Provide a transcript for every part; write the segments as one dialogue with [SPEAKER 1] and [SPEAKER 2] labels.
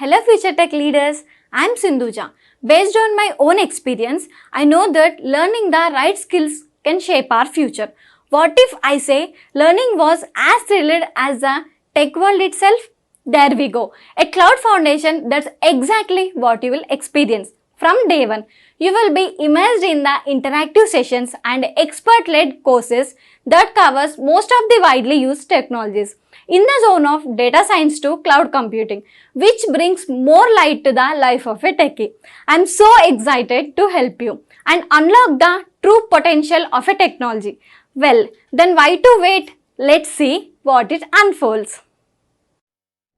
[SPEAKER 1] Hello future tech leaders, I am Sindhuja. Based on my own experience, I know that learning the right skills can shape our future. What if I say learning was as thrilled as the tech world itself? There we go. A cloud foundation, that's exactly what you will experience. From day one, you will be immersed in the interactive sessions and expert-led courses that covers most of the widely used technologies in the zone of data science to cloud computing, which brings more light to the life of a techie. I'm so excited to help you and unlock the true potential of a technology. Well, then why to wait? Let's see what it unfolds.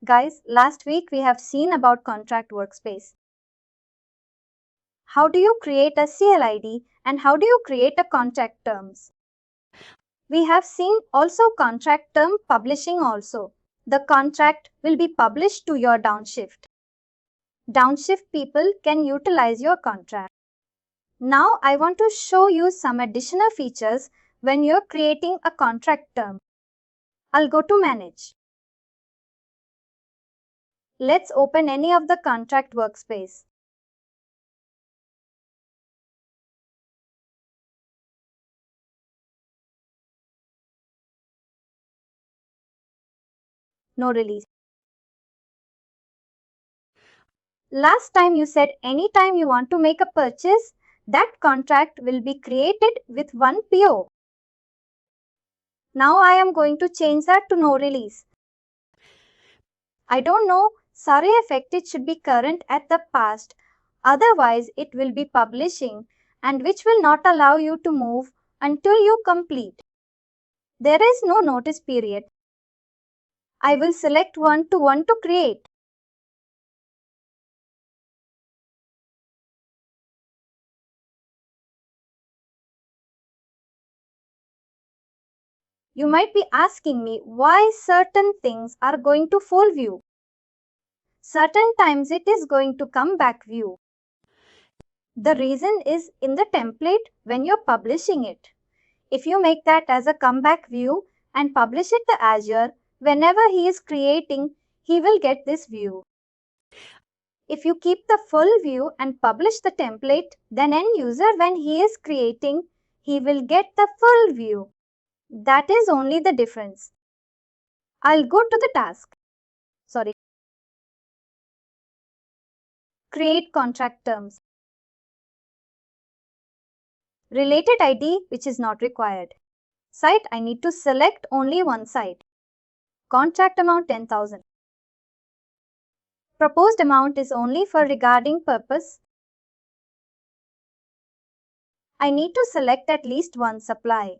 [SPEAKER 2] Guys, last week we have seen about contract workspace. How do you create a CLID and how do you create a contract terms? We have seen also contract term publishing also. The contract will be published to your downshift. Downshift people can utilize your contract. Now I want to show you some additional features when you're creating a contract term. I'll go to manage. Let's open any of the contract workspace. No release. Last time you said anytime you want to make a purchase, that contract will be created with one PO. Now I am going to change that to no release. I don't know, sorry affected should be current at the past, otherwise it will be publishing and which will not allow you to move until you complete. There is no notice period. I will select one to create. You might be asking me why certain things are going to full view. Certain times it is going to come back view. The reason is in the template when you're publishing it. If you make that as a comeback view and publish it to Azure, whenever he is creating, he will get this view. If you keep the full view and publish the template, then end user when he is creating, he will get the full view. That is only the difference. I'll go to the task. Create contract terms. Related ID which is not required. Site I need to select only one site. Contract amount 10,000. Proposed amount is only for regarding purpose. I need to select at least one supply.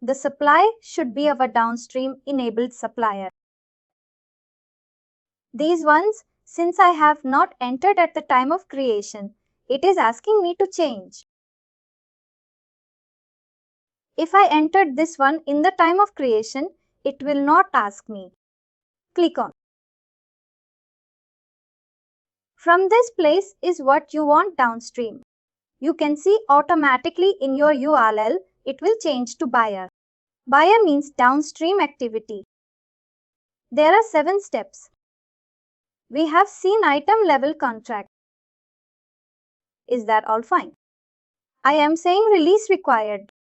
[SPEAKER 2] The supply should be of a downstream enabled supplier. These ones, since I have not entered at the time of creation, it is asking me to change. If I entered this one in the time of creation, it will not ask me. Click on. From this place is what you want downstream. You can see automatically in your URL, it will change to buyer. Buyer means downstream activity. There are 7 steps. We have seen item level contract. Is that all fine? I am saying release required.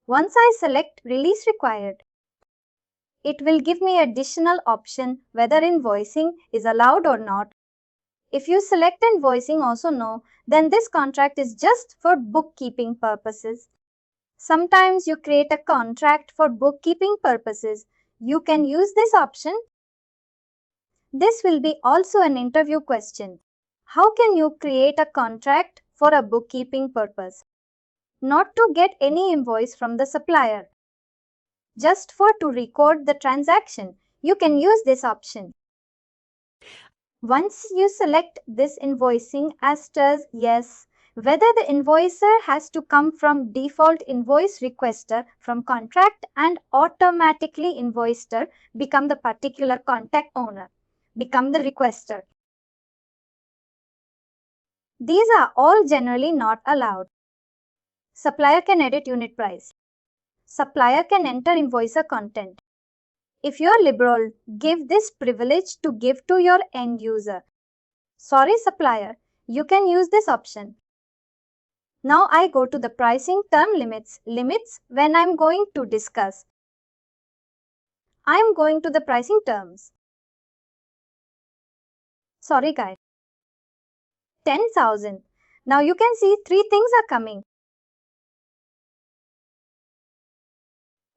[SPEAKER 2] Once I select release required, it will give me additional option whether invoicing is allowed or not. If you select invoicing also no, then this contract is just for bookkeeping purposes. Sometimes you create a contract for bookkeeping purposes. You can use this option. This will be also an interview question. How can you create a contract for a bookkeeping purpose? Not to get any invoice from the supplier. Just for to record the transaction, you can use this option. Once you select this invoicing as yes, whether the invoicer has to come from default invoice requester from contract and automatically invoicer become the particular contact owner, become the requester. These are all generally not allowed. Supplier can edit unit price. Supplier can enter invoicer content. If you're liberal, give this privilege to give to your end user. Sorry supplier, you can use this option. Now I go to the pricing term limits when I'm going to discuss. I'm going to the pricing terms. Sorry guys. 10,000. Now you can see three things are coming.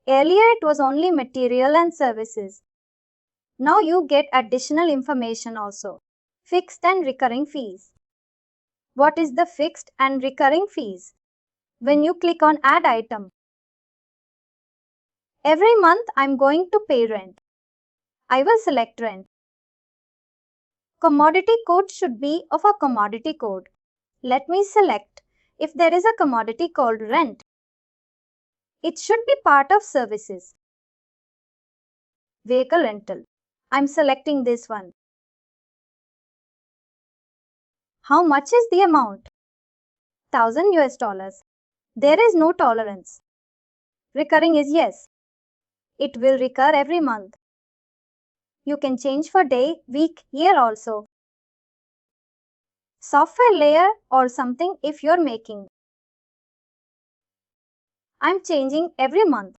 [SPEAKER 2] Earlier it was only material and services. Now you get additional information also. Fixed and recurring fees. What is the fixed and recurring fees? When you click on add item, every month I'm going to pay rent. I will select rent. Commodity code should be of a commodity code. Let me select if there is a commodity called rent. It should be part of services. Vehicle rental. I'm selecting this one. How much is the amount? $1,000. There is no tolerance. Recurring is yes. It will recur every month. You can change for day, week, year also. Software layer or something if you're making. I'm changing every month.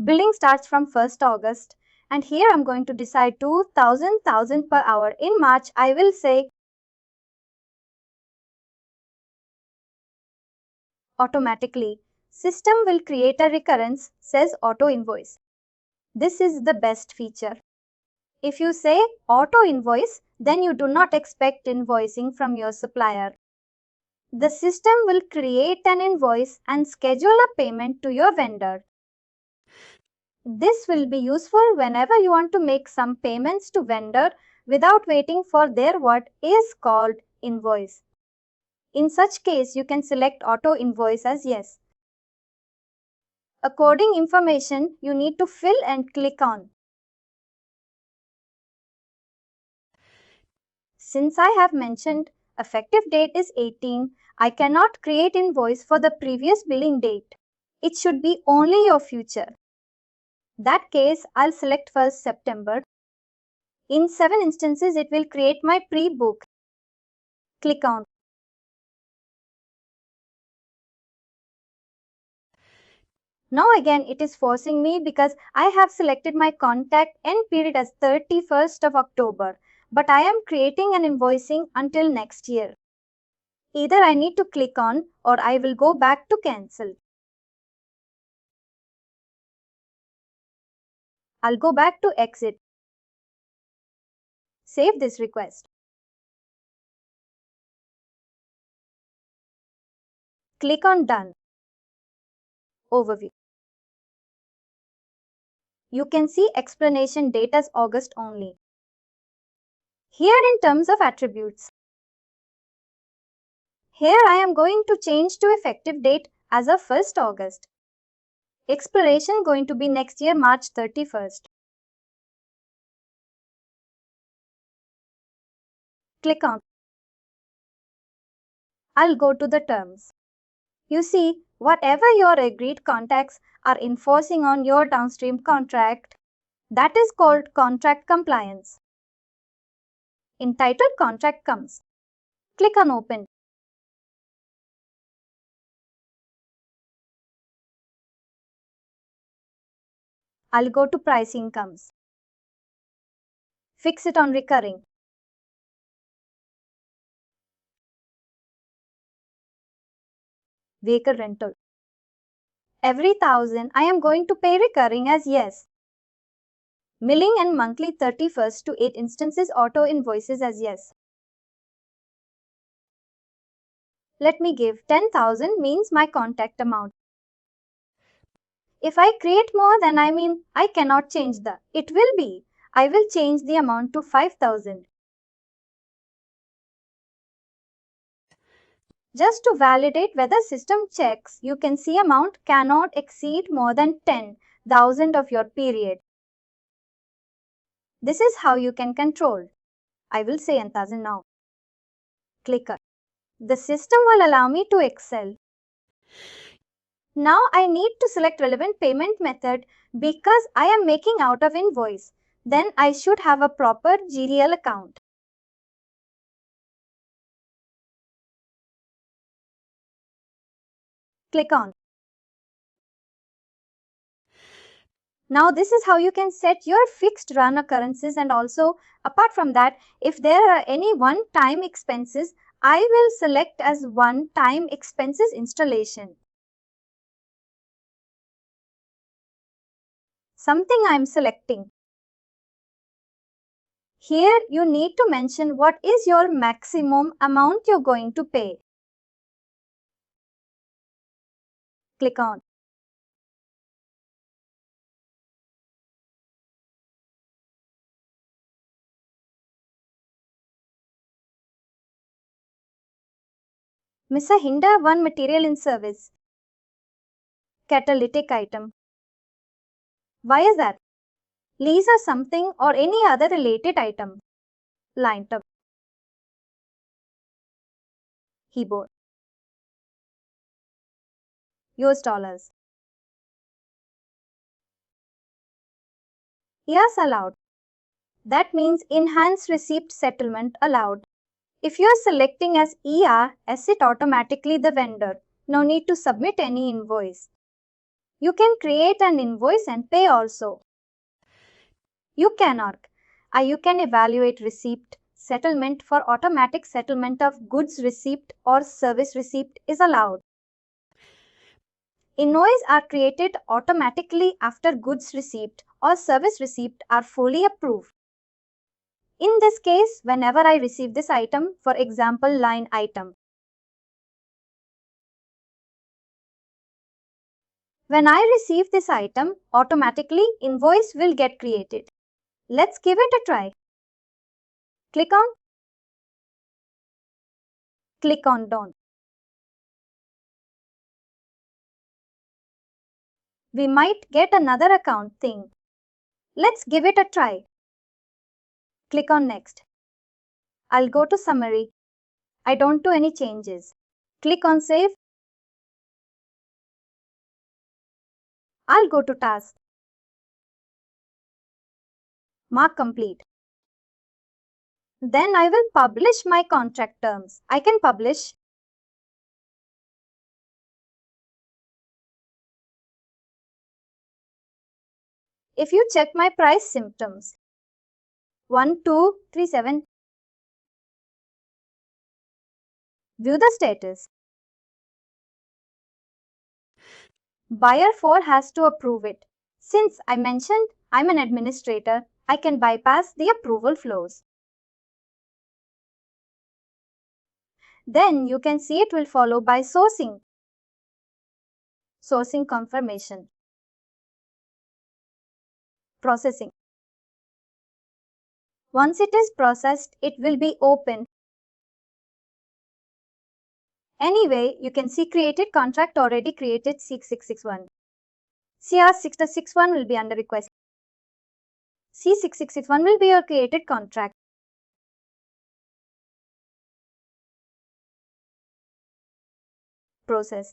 [SPEAKER 2] Billing starts from 1st August and here I'm going to decide 2,000 per hour. In March, I will say automatically. System will create a recurrence, says auto invoice. This is the best feature. If you say auto invoice, then you do not expect invoicing from your supplier. The system will create an invoice and schedule a payment to your vendor. This will be useful whenever you want to make some payments to vendor without waiting for their what is called invoice. In such case, you can select auto invoice as yes. A coding information you need to fill and click on. Since I have mentioned effective date is 18, I cannot create invoice for the previous billing date. It should be only your future. That case, I'll select 1st September. In 7 instances, it will create my pre-book. Click on. Now again, it is forcing me because I have selected my contract end period as 31st of October. But I am creating an invoicing until next year. Either I need to click on or I will go back to cancel. I'll go back to exit. Save this request. Click on done. Overview. You can see explanation date as August only. Here in terms of attributes. Here I am going to change to effective date as of 1st August. Expiration going to be next year March 31st. Click on. I'll go to the terms. You see, whatever your agreed contacts are enforcing on your downstream contract, that is called contract compliance. Entitled contract comes. Click on open. I'll go to pricing comes. Fix it on recurring. Vehicle rental. Every 1,000 I am going to pay recurring as yes. Milling and monthly 31st to 8 instances auto invoices as yes. Let me give 10,000 means my contact amount. If I create more then I cannot change the it will be. I will change the amount to 5,000. Just to validate whether system checks, you can see amount cannot exceed more than 10,000 of your period. This is how you can control. I will say 10,000 now. Click. The system will allow me to excel. Now I need to select relevant payment method because I am making out of invoice. Then I should have a proper GDL account. Click on. Now this is how you can set your fixed run occurrences, and also apart from that, if there are any one-time expenses, I will select as one-time expenses installation. Something I am selecting. Here you need to mention what is your maximum amount you're going to pay. Click on. Mr. Hinder one material in service. Catalytic item. Why is that? Lease or something or any other related item. Line tab. Keyboard. US dollars. Yes, allowed. That means enhanced receipt settlement allowed. If you are selecting as ER, it automatically the vendor. No need to submit any invoice. You can create an invoice and pay also. You can evaluate receipt settlement for automatic settlement of goods receipt or service receipt is allowed. Invoices are created automatically after goods receipt or service receipt are fully approved. In this case, whenever I receive this item, for example, line item. When I receive this item, automatically invoice will get created. Let's give it a try. Click on. Click on Done. We might get another account thing. Let's give it a try. Click on Next. I'll go to Summary. I don't do any changes. Click on Save. I'll go to Task. Mark Complete. Then I will publish my contract terms. I can publish. If you check my price symptoms, 1237. View the status. Buyer 4 has to approve it. Since I mentioned I'm an administrator, I can bypass the approval flows. Then you can see it will follow by sourcing. Sourcing confirmation. Processing. Once it is processed, it will be open. Anyway, you can see created contract already created 6661. CR661 will be under request. C6661 will be your created contract. Process.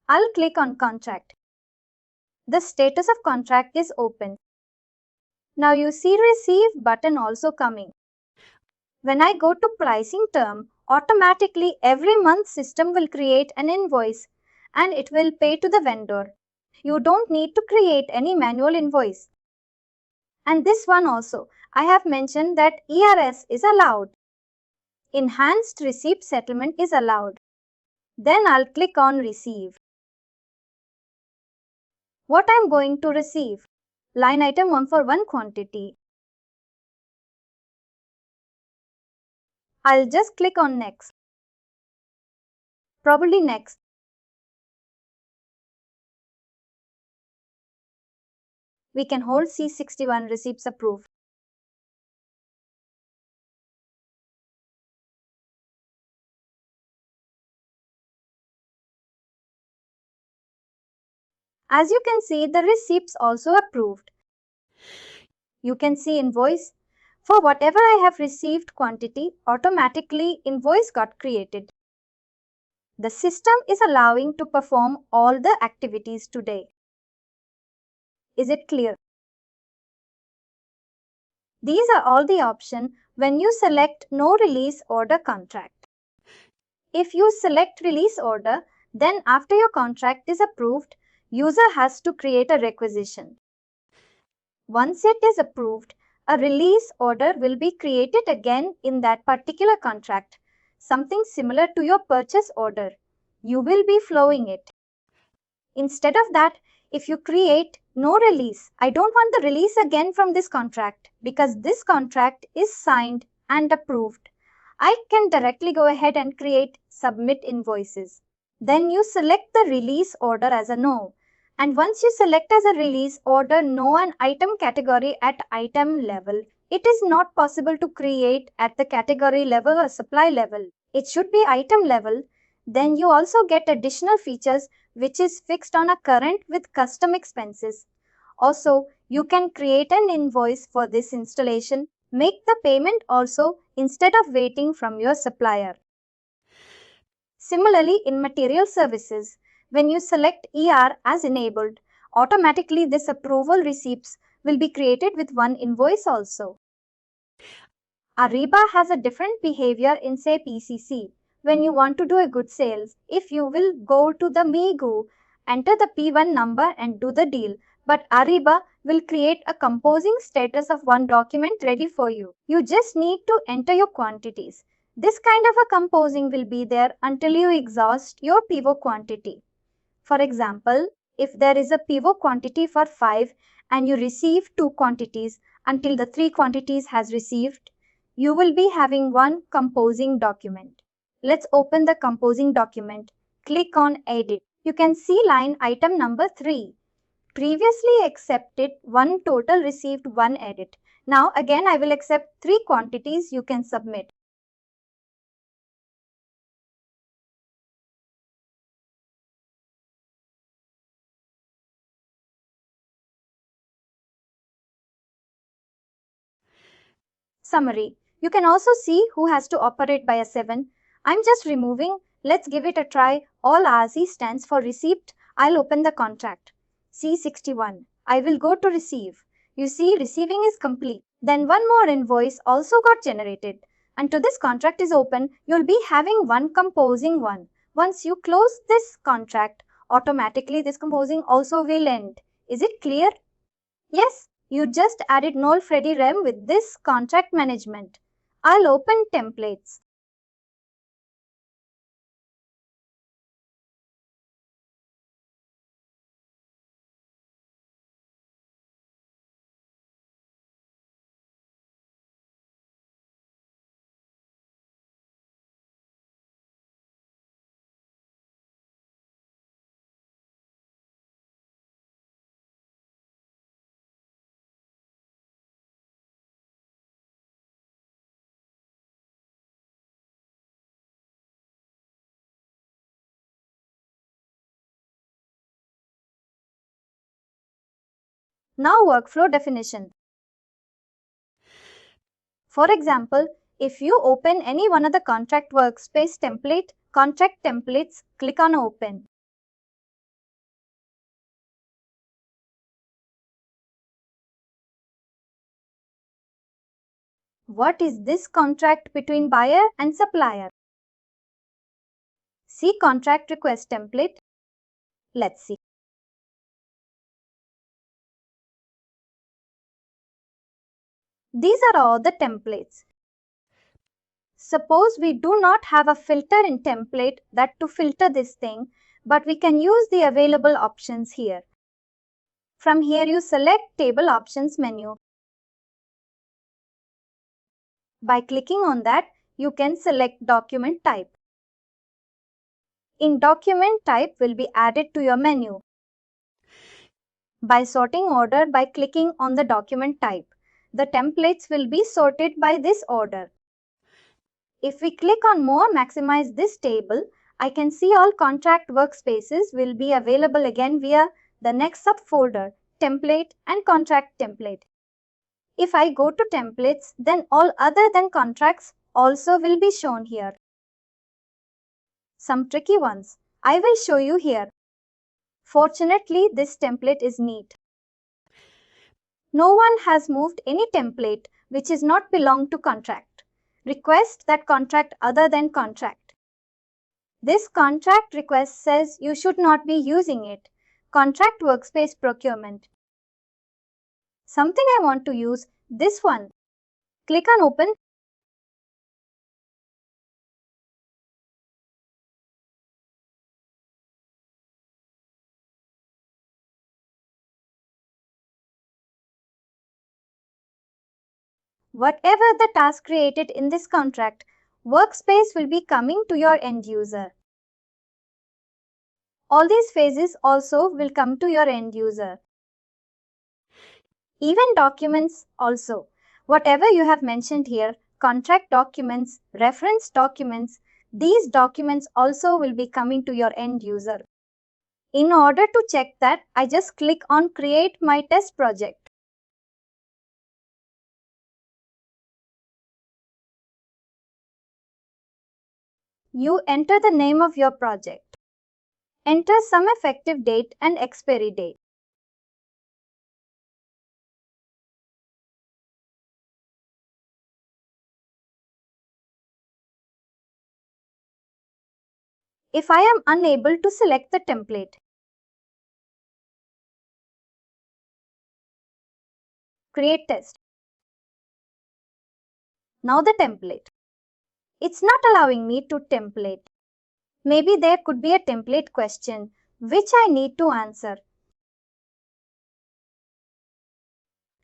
[SPEAKER 2] I'll click on contract. The status of contract is open. Now you see receive button also coming. When I go to pricing term, automatically every month system will create an invoice and it will pay to the vendor. You don't need to create any manual invoice. And this one also, I have mentioned that ERS is allowed. Enhanced receipt settlement is allowed. Then I'll click on receive. What I'm going to receive? Line item 1 for 1 quantity. I'll just click on next. Probably next. We can hold C61 receipts approved. As you can see, the receipts also approved. You can see invoice. For whatever I have received quantity, automatically invoice got created. The system is allowing to perform all the activities today. Is it clear? These are all the options when you select No Release Order Contract. If you select Release Order, then after your contract is approved, user has to create a requisition. Once it is approved, a release order will be created again in that particular contract, something similar to your purchase order. You will be flowing it. Instead of that, if you create no release, I don't want the release again from this contract because this contract is signed and approved. I can directly go ahead and create submit invoices. Then you select the release order as a no. And once you select as a release order no an item category at item level, it is not possible to create at the category level or supply level. It should be item level. Then you also get additional features which is fixed on a current with custom expenses. Also, you can create an invoice for this installation. Make the payment also instead of waiting from your supplier. Similarly, in material services, when you select ER as enabled, automatically this approval receipts will be created with one invoice also. Ariba has a different behavior in say PCC. When you want to do a good sales, if you will go to the Migu, enter the P1 number and do the deal. But Ariba will create a composing status of one document ready for you. You just need to enter your quantities. This kind of a composing will be there until you exhaust your pivot quantity. For example, if there is a pivot quantity for 5 and you receive 2 quantities until the 3 quantities has received, you will be having one composing document. Let's open the composing document. Click on Edit. You can see line item number 3. Previously accepted 1 total received 1 edit. Now again I will accept 3 quantities you can submit. Summary. You can also see who has to operate by a 7. I'm just removing. Let's give it a try. All RC stands for receipt. I'll open the contract. C61. I will go to receive. You see receiving is complete. Then one more invoice also got generated. Until this contract is open, you'll be having one composing one. Once you close this contract, automatically this composing also will end. Is it clear? Yes. You just added null Freddy Rem with this contract management. I'll open templates. Now workflow definition. For example, if you open any one of the contract workspace template, contract templates, click on open. What is this contract between buyer and supplier? See contract request template. Let's see. These are all the templates. Suppose we do not have a filter in template that to filter this thing, but we can use the available options here. From here you select table options menu. By clicking on that, you can select document type. In document type will be added to your menu. By sorting order by clicking on the document type, the templates will be sorted by this order. If we click on more maximize this table, I can see all contract workspaces will be available again via the next subfolder, template and contract template. If I go to templates, then all other than contracts also will be shown here. some tricky ones. I will show you here. Fortunately, this template is neat. No one has moved any template which is not belong to contract. Request that contract other than contract. This contract request says you should not be using it. Contract workspace procurement. Something I want to use, this one. Click on open. Whatever the task created in this contract, workspace will be coming to your end user. All these phases also will come to your end user. Even documents also. Whatever you have mentioned here, contract documents, reference documents, these documents also will be coming to your end user. In order to check that, I just click on Create My Test Project. You enter the name of your project. Enter some effective date and expiry date. If I am unable to select the template, create test. Now the template. It's not allowing me to template. Maybe there could be a template question which I need to answer.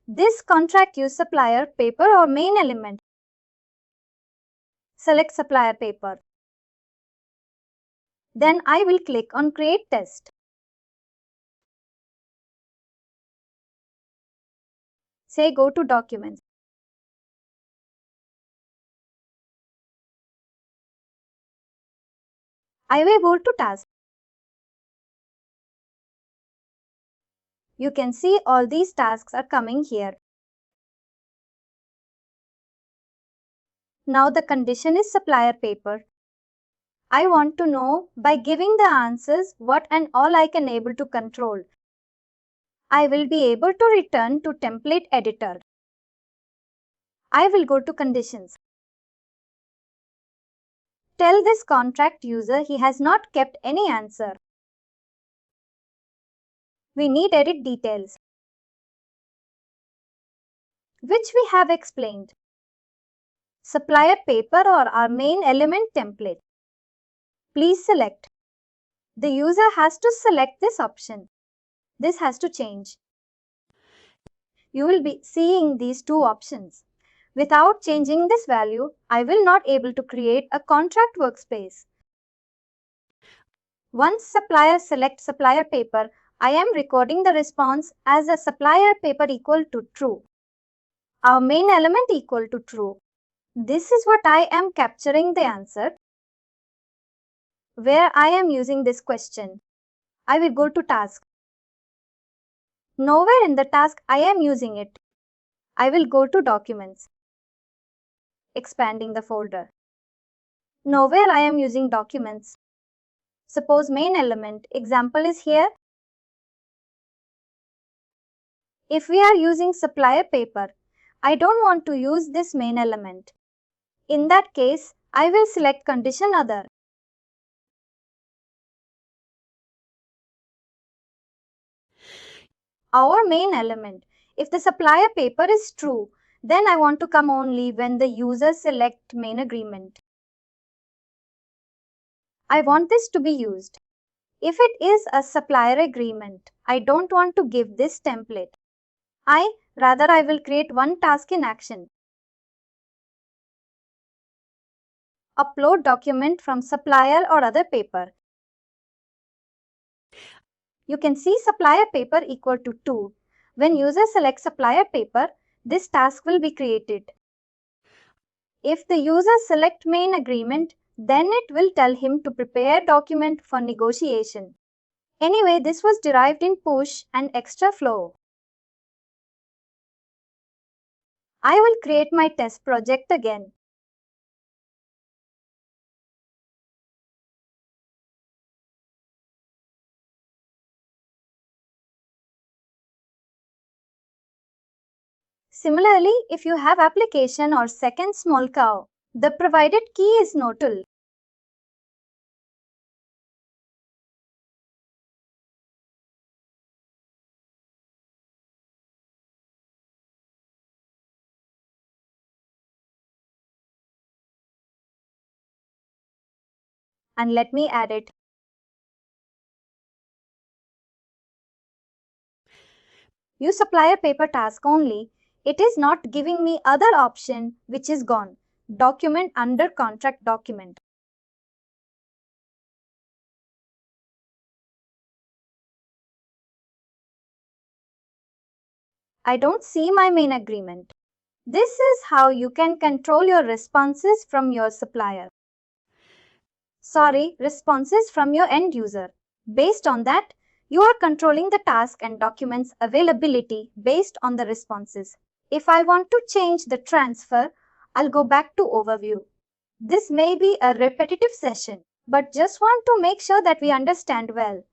[SPEAKER 2] This contract use supplier paper or main element. Select supplier paper. Then I will click on create test. Say go to documents. I will go to task. You can see all these tasks are coming here. Now the condition is supplier paper. I want to know by giving the answers what and all I can able to control. I will be able to return to template editor. I will go to conditions. Tell this contract user he has not kept any answer. We need edit details, which we have explained. Supplier paper or our main element template. Please select. The user has to select this option. This has to change. You will be seeing these two options. Without changing this value, I will not able to create a contract workspace. Once supplier selects supplier paper, I am recording the response as a supplier paper equal to true. Our main element equal to true. This is what I am capturing the answer, where I am using this question. I will go to task. Nowhere in the task I am using it. I will go to documents. Expanding the folder. Nowhere I am using documents. Suppose main element example is here. If we are using supplier paper, I don't want to use this main element. In that case, I will select condition other. Our main element. If the supplier paper is true, then I want to come only when the user select main agreement. I want this to be used. If it is a supplier agreement, I don't want to give this template. Rather I will create one task in action. Upload document from supplier or other paper. You can see supplier paper equal to 2. When user selects supplier paper, this task will be created. If the user select main agreement, then it will tell him to prepare document for negotiation. Anyway, this was derived in push and extra flow. I will create my test project again. Similarly, if you have application or second small cow, the provided key is no tool. And let me add it. You supply a paper task only. It is not giving me other option which is gone. Document under contract document. I don't see my main agreement. This is how you can control your responses from your supplier. Sorry, responses from your end user. Based on that, you are controlling the task and documents availability based on the responses. If I want to change the transfer, I'll go back to overview. This may be a repetitive session, but just want to make sure that we understand well.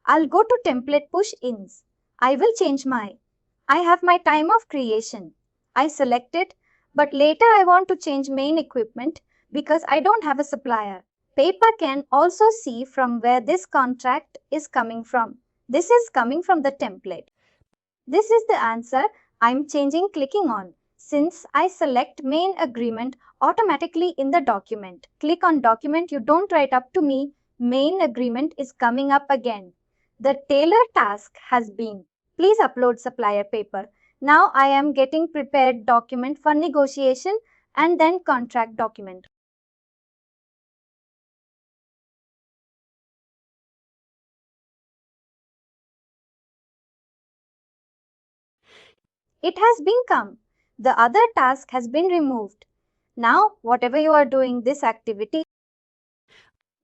[SPEAKER 2] I'll go to template push-ins. I will change I have my time of creation. I select it, but later I want to change main equipment because I don't have a supplier. Paper can also see from where this contract is coming from. This is coming from the template. This is the answer I'm changing clicking on. Since I select main agreement automatically in the document. Click on document you don't write up to me. Main agreement is coming up again. The tailor task has been. Please upload supplier paper. Now I am getting prepared document for negotiation and then contract document. It has been come. The other task has been removed. Now, whatever you are doing this activity,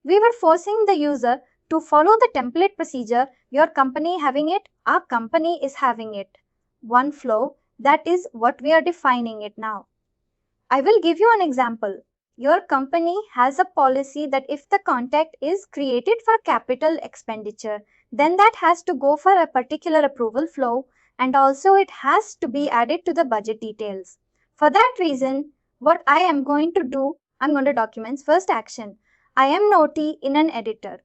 [SPEAKER 2] we were forcing the user to follow the template procedure. Your company having it, our company is having it. One flow, that is what we are defining it now. I will give you an example. Your company has a policy that if the contract is created for capital expenditure, then that has to go for a particular approval flow and also it has to be added to the budget details. For that reason, what I am going to do, I'm going to documents first action. I am notee in an editor.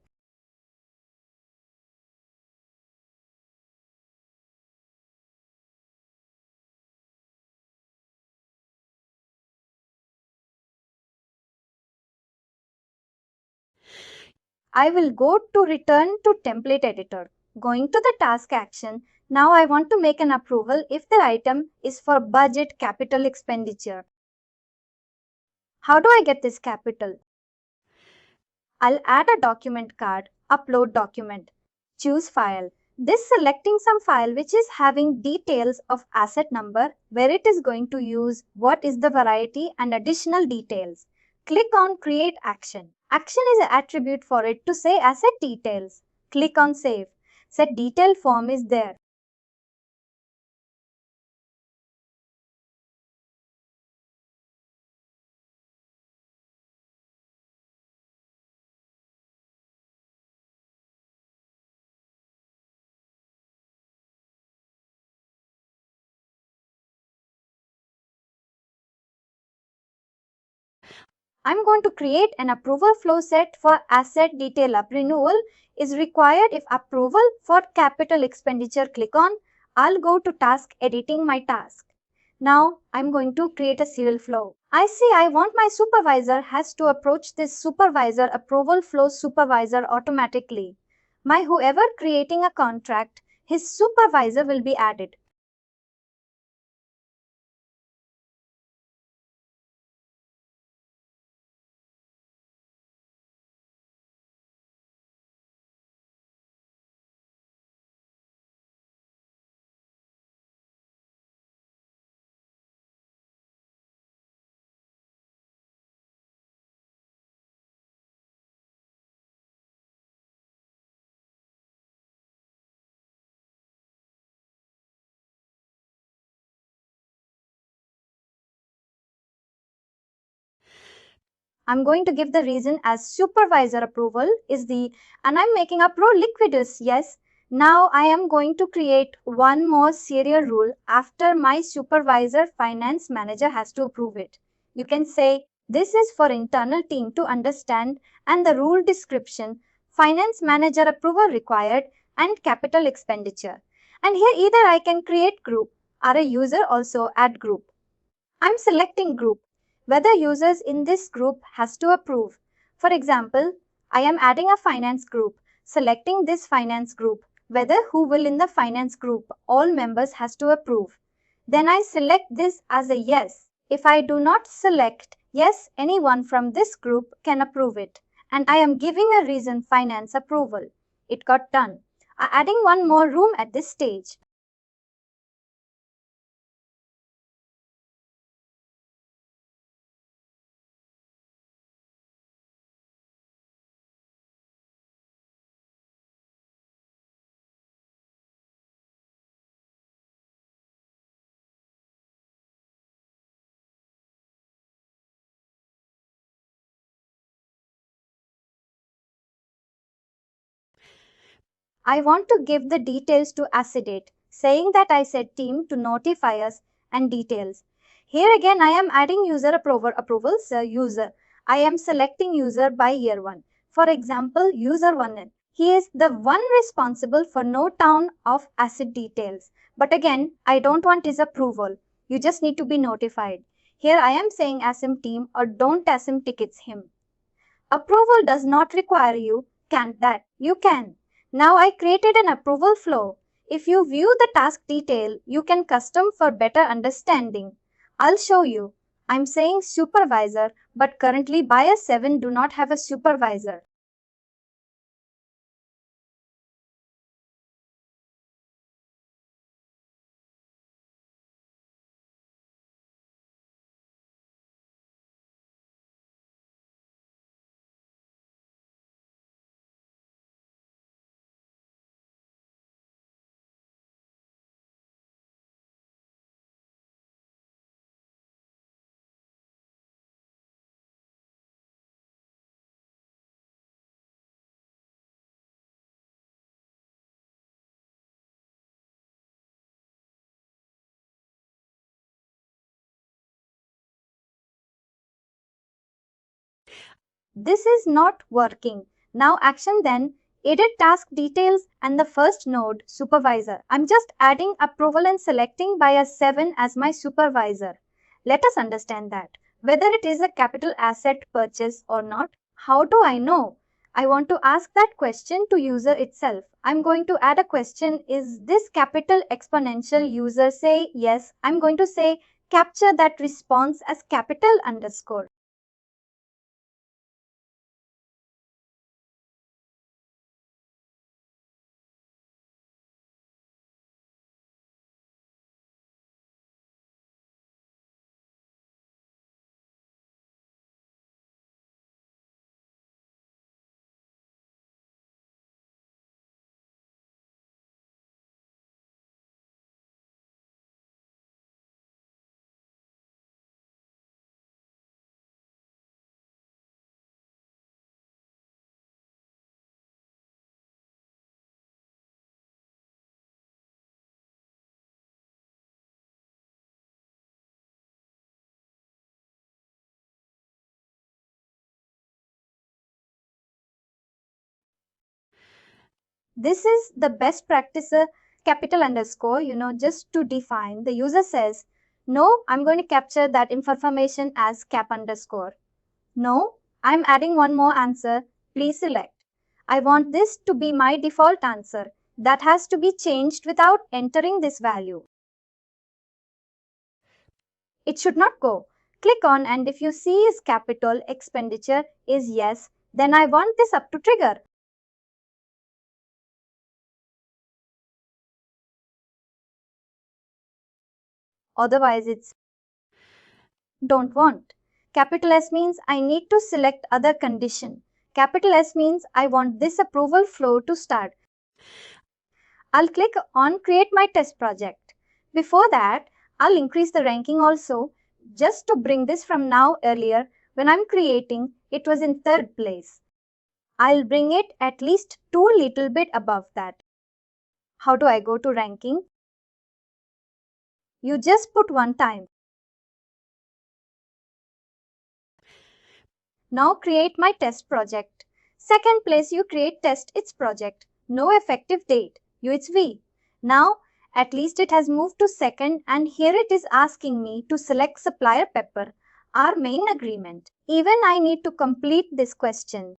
[SPEAKER 2] I will go to return to template editor. Going to the task action, now I want to make an approval if the item is for budget capital expenditure. How do I get this capital? I'll add a document card, upload document, choose file. This selecting some file which is having details of asset number, where it is going to use, what is the variety and additional details. Click on create action. Action is an attribute for it to say asset details. Click on save. Set detail form is there. I'm going to create an approval flow set for asset detail up. Renewal is required if approval for capital expenditure. Click on. I'll go to task editing my task. Now I'm going to create a serial flow. I see I want my supervisor has to approach this supervisor approval flow supervisor automatically. My whoever creating a contract, his supervisor will be added. I'm going to give the reason as supervisor approval is and I'm making a pro liquidus. Yes, Now I am going to create one more serial rule after my supervisor finance manager has to approve it. You can say this is for internal team to understand and the rule description, finance manager approval required and capital expenditure. And here either I can create group or a user also add group. I'm selecting group, whether users in this group has to approve. For example, I am adding a finance group, selecting this finance group, whether who will in the finance group, all members has to approve. Then I select this as a yes. If I do not select yes, anyone from this group can approve it. And I am giving a reason finance approval. It got done. Adding one more room at this stage. I want to give the details to Acidate, saying that I set team to notify us and details. Here again, I am adding user approvals, user. I am selecting user by year 1. For example, user 1. He is the one responsible for note down of asset details. But again, I don't want his approval. You just need to be notified. Here I am saying ASIM team or don't ASIM tickets him. Approval does not require you, can that? You can. Now I created an approval flow. If you view the task detail, you can custom for better understanding. I'll show you. I'm saying supervisor, but currently buyer 7 do not have a supervisor. This is not working. Now action then, edit task details and the first node, supervisor. I'm just adding approval and selecting buyer 7 as my supervisor. Let us understand that. Whether it is a capital asset purchase or not, how do I know? I want to ask that question to user itself. I'm going to add a question, is this capital exponential? User say yes. I'm going to say capture that response as capital underscore. This is the best practice, capital underscore, just to define. The user says, no, I'm going to capture that information as cap underscore. No, I'm adding one more answer. Please select. I want this to be my default answer. That has to be changed without entering this value. It should not go. Click on and if you see is capital expenditure is yes, then I want this up to trigger. Otherwise, it's don't want. Capital S means I need to select other condition. Capital S means I want this approval flow to start. I'll click on create my test project. Before that, I'll increase the ranking also just to bring this from now earlier when I'm creating it was in 3rd place. I'll bring it at least 2 little bit above that. How do I go to ranking? You just put one time. Now create my test project. Second place you create test its project. No effective date. UHV. Now at least it has moved to second and here it is asking me to select supplier pepper, our main agreement. Even I need to complete this question.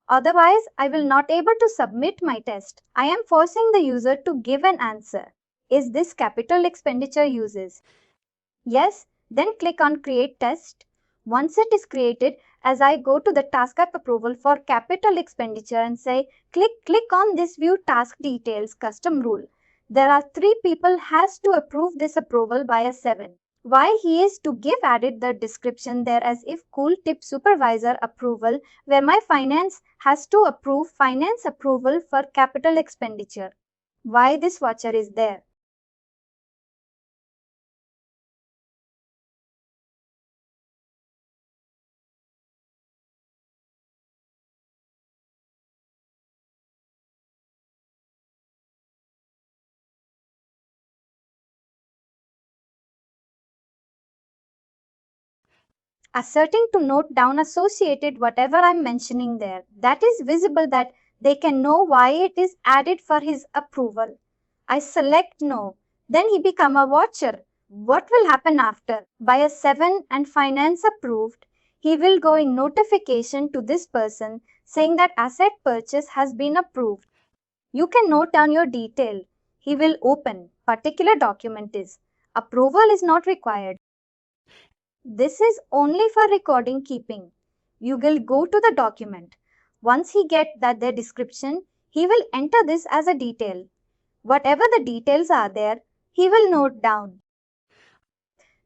[SPEAKER 2] Otherwise, I will not able to submit my test. I am forcing the user to give an answer. Is this capital expenditure uses? Yes, then click on Create Test. Once it is created, as I go to the task type approval for capital expenditure and say, click on this View Task Details Custom Rule. There are 3 people has to approve this approval by a 7. Why he is to give added the description there as if cool tip supervisor approval where my finance has to approve finance approval for capital expenditure. Why this voucher is there? Asserting to note down associated whatever I'm mentioning there. That is visible that they can know why it is added for his approval. I select no. Then he become a watcher. What will happen after? By a 7 and finance approved, he will go in notification to this person saying that asset purchase has been approved. You can note down your detail. He will open. Particular document is. Approval is not required. This is only for recording keeping. You will go to the document. Once he get that their description, he will enter this as a detail. Whatever the details are there, he will note down.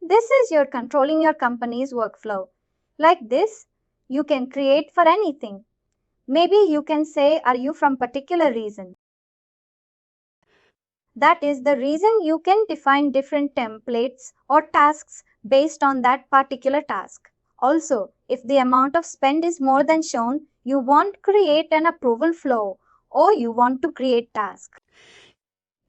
[SPEAKER 2] This is your controlling your company's workflow. Like this, you can create for anything. Maybe you can say, are you from particular reason? That is the reason you can define different templates or tasks based on that particular task. Also, if the amount of spend is more than shown, you want to create an approval flow or you want to create task.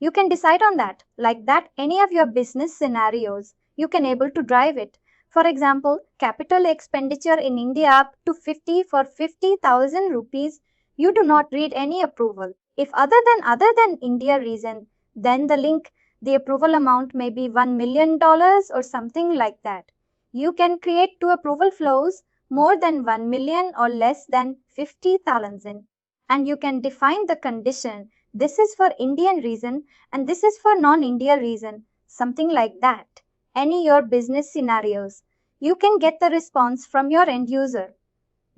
[SPEAKER 2] You can decide on that. Like that, any of your business scenarios, you can able to drive it. For example, capital expenditure in India up to 50 for 50,000 rupees, you do not read any approval. If other than India reason, then the approval amount may be $1 million or something like that. You can create 2 approval flows more than 1 million or less than 50,000. And you can define the condition. This is for Indian reason and this is for non-India reason. Something like that. Any your business scenarios. You can get the response from your end user.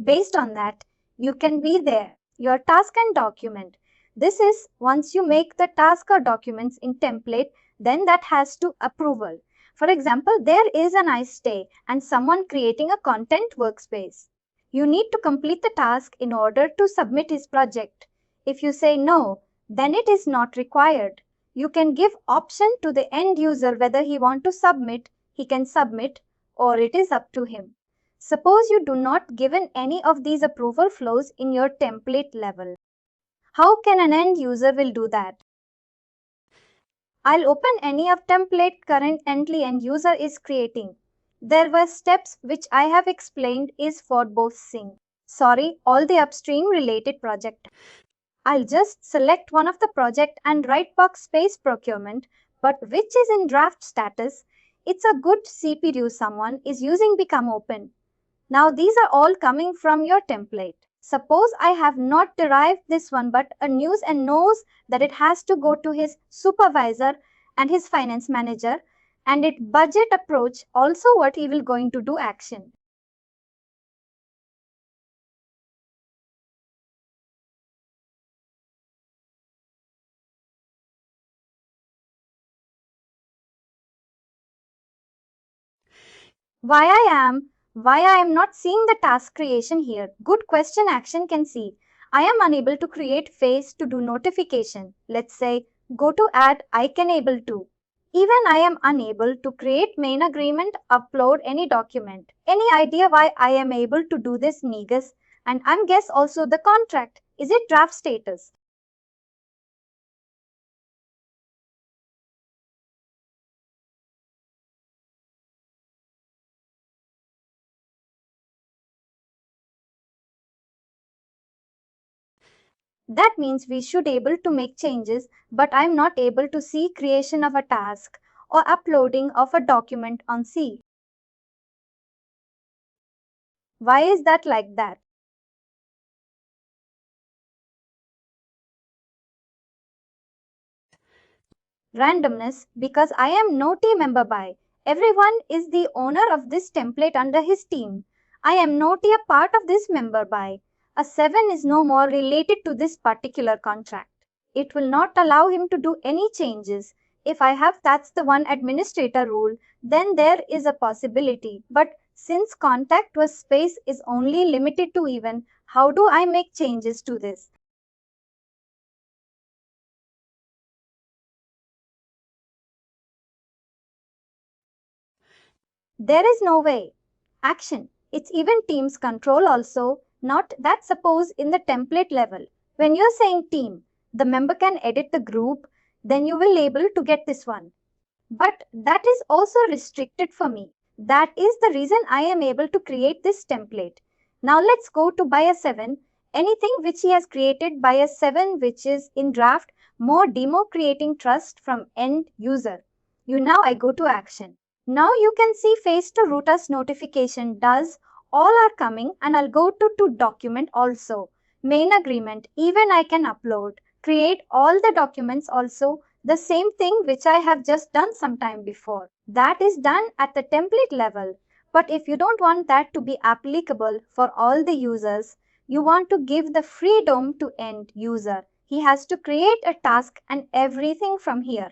[SPEAKER 2] Based on that, you can be there. Your task and document. This is once you make the task or documents in template, then that has to approval. For example, there is an nice day and someone creating a content workspace. You need to complete the task in order to submit his project. If you say no, then it is not required. You can give option to the end user whether he want to submit, he can submit, or it is up to him. Suppose you do not given any of these approval flows in your template level. How can an end user will do that? I'll open any of template currently end user is creating. There were steps which I have explained is for both all the upstream related project. I'll just select one of the project and write box space procurement, but which is in draft status. It's a good CPU someone is using become open. Now these are all coming from your template. Suppose I have not derived this one but a news and knows that it has to go to his supervisor and his finance manager and it budget approach also what he will going to do action. Why I am not seeing the task creation here. Good question action can see. I am unable to create phase to do notification. Let's say go to add I can able to. Even I am unable to create main agreement, upload any document. Any idea why I am able to do this, Negus? And I'm guess also the contract. Is it draft status? That means we should able to make changes, but I'm not able to see creation of a task or uploading of a document on C. Why is that like that? Randomness, because I am no team member by. Everyone is the owner of this template under his team. I am not a part of this member by. A 7 is no more related to this particular contract. It will not allow him to do any changes. If I have that's the one administrator rule, then there is a possibility. But since contact was space is only limited to even, how do I make changes to this? There is no way. Action. It's even teams control also, not that suppose in the template level. When you're saying team, the member can edit the group, then you will able to get this one. But that is also restricted for me. That is the reason I am able to create this template. Now let's go to by a 7. Anything which he has created by a 7 which is in draft, more demo creating trust from end user. Now I go to action. Now you can see face to root us notification does all are coming, and I'll go to document also. Main agreement, even I can upload, create all the documents also, the same thing which I have just done sometime before. That is done at the template level. But if you don't want that to be applicable for all the users, you want to give the freedom to end user. He has to create a task and everything from here.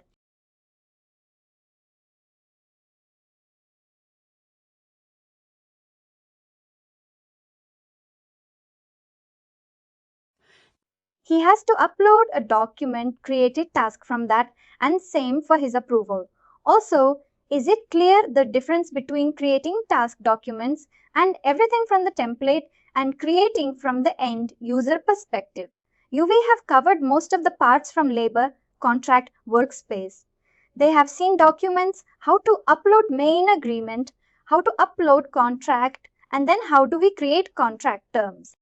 [SPEAKER 2] He has to upload a document created task from that and same for his approval. Also, is it clear the difference between creating task documents and everything from the template and creating from the end user perspective? We have covered most of the parts from labor, contract, workspace. They have seen documents, how to upload main agreement, how to upload contract, and then how do we create contract terms.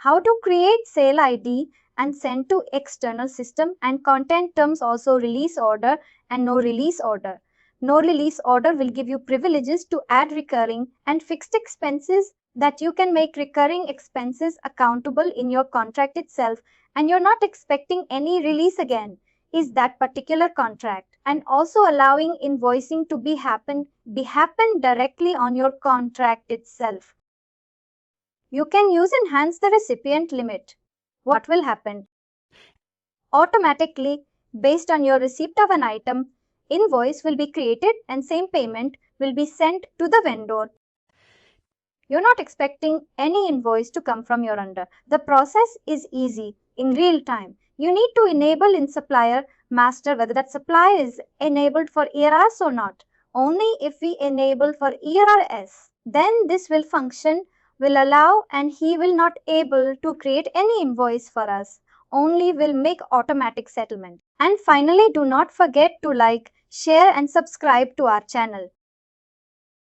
[SPEAKER 2] How to create sale ID and send to external system, and content terms also release order and no release order. No release order will give you privileges to add recurring and fixed expenses, that you can make recurring expenses accountable in your contract itself, and you're not expecting any release again is that particular contract, and also allowing invoicing to be happen directly on your contract itself. You can use enhance the recipient limit. What will happen? Automatically, based on your receipt of an item, invoice will be created and same payment will be sent to the vendor. You're not expecting any invoice to come from your under. The process is easy in real time. You need to enable in supplier master whether that supply is enabled for ERS or not. Only if we enable for ERS, then this will function, will allow, and he will not able to create any invoice for us. Only will make automatic settlement. And finally, do not forget to like, share and subscribe to our channel.